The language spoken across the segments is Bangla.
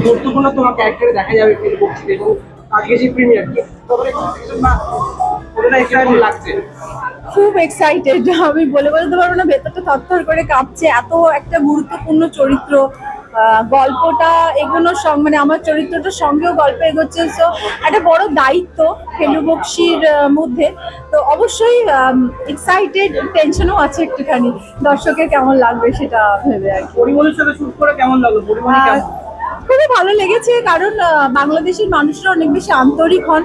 গুরুত্বপূর্ণ তোমার ক্যারেক্টারে দেখা যাবে ফেসবুক এবং আজকে যে প্রিমিয়ার তারপরে কতটা এক্সাইটেড লাগছে? খুব এক্সাইটেড, আমি বলে বলতে পারবো না, ভেতরটা থরথর করে কাঁপছে। এত একটা গুরুত্বপূর্ণ চরিত্র, গল্পটা এগোনোর সঙ্গে মানে আমার চরিত্রটার সঙ্গেও গল্প এগোচ্ছে, সো একটা বড় দায়িত্ব ফেলু বকশির মধ্যে। তো অবশ্যই এক্সাইটেড, টেনশনও আছে একটুখানি, দর্শকের কেমন লাগবে সেটা ভেবে আর কি। পরিমলের সাথে শুট করে কেমন লাগলো? পরিমল কেমন? খুবই ভালো লেগেছে, কারণ বাংলাদেশের মানুষরা অনেক বেশি আন্তরিক হন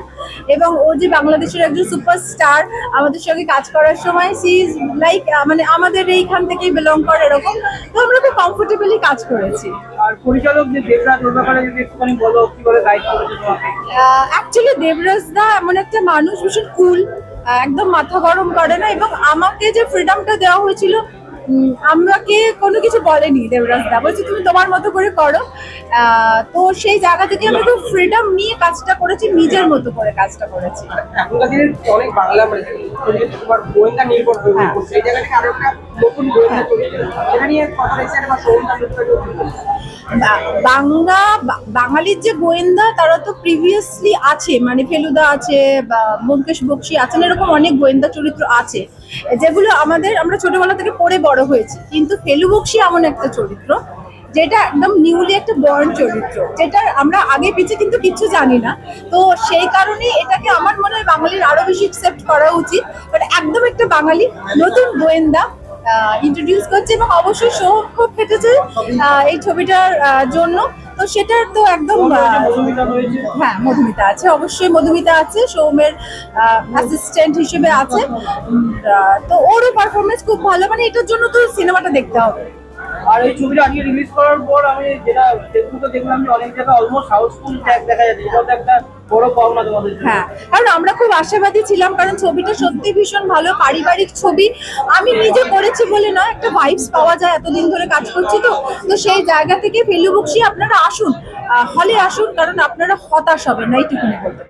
এবং ও যে বাংলাদেশের একজন সুপারস্টার, আমাদের সঙ্গে কাজ করার সময় সি ইজ লাইক মানে আমাদের এইখান থেকেই বিলং করে এরকম। তো আমরা খুব কমফোর্টেবলি কাজ করেছি। আর পরিচালক যে দেবরাজ, ওর ব্যাপারে যদি একটুখানি বলো, কি করে গাইড করেছে তোমাকে? অ্যাকচুয়ালি দেবরাজ দা এমন একটা মানুষ, ভীষণ কুল, একদম মাথা গরম করে না, এবং আমাকে যে ফ্রিডমটা দেওয়া হয়েছিল, আমাকে কোনো কিছু বলেনি দেবরাজ দা, বলছে তুমি তোমার মতো করে করো। তো সেই জায়গা থেকে আমি খুব ফ্রিডম নিয়ে কাজটা করেছি, নিজের মতো করে কাজটা করেছি। এখনকার দিনে অনেক বাংলা মানে তোমার গোয়েন্দা নির্ভর হয়ে পড়ছে, এই জায়গা থেকে আরো একটা নতুন গোয়েন্দা চরিত্র এটা নিয়ে কথা হয়েছে বা সৌন্দা বাঙালির যে গোয়েন্দা তারা তো প্রিভিয়াসলি আছে, মানে ফেলুদা আছে বা ব্যোমকেশ বক্সী আছেন, এরকম অনেক গোয়েন্দা চরিত্র আছে যেগুলো আমরা ছোটবেলা থেকে পড়ে বড় হয়েছি। কিন্তু ফেলু বক্সী এমন একটা চরিত্র যেটা একদম নিউলি একটা বর্ন চরিত্র, যেটা আমরা আগে পিছিয়ে কিন্তু কিছু জানি না। তো সেই কারণে এটাকে আমার মনে হয় বাঙালির আরো বেশি অ্যাকসেপ্ট করা উচিত। বাট একদম একটা বাঙালি নতুন গোয়েন্দা ইন্ট্রোডিউস করছে, এবং অবশ্যই শো খুব খেটেছে এই ছবিটার জন্য। তো সেটার তো একদম হ্যাঁ, মধুমিতা আছে, অবশ্যই মধুমিতা আছে, সৌমের অ্যাসিস্ট্যান্ট হিসেবে আছে। তো ওরও পারফরমেন্স খুব ভালো, মানে এটার জন্য তো সিনেমাটা দেখতে হবে। আর এই ছবিটা আজকে রিলিজ করার পর আমি যেটা ফেসবুকে দেখলাম যে অনেক জায়গায় অলমোস্ট হাউসফুল ট্যাগ দেখা যাচ্ছে, এটা তো একটা বড় পাওনা তোমাদের। হ্যাঁ, কারণ আমরা খুব আশাবাদী ছিলাম, কারণ ছবিটা সত্যি ভীষণ ভালো, পারিবারিক ছবি। আমি নিজে করেছি বলে নয়, একটা ভাইবস পাওয়া যায়, এতদিন ধরে কাজ করছি তো। তো সেই জায়গা থেকে ফেলু বকশী আপনারা আসুন, হলে আসুন, কারণ আপনারা হতাশ হবেন না, এইটুকুনি বলতে।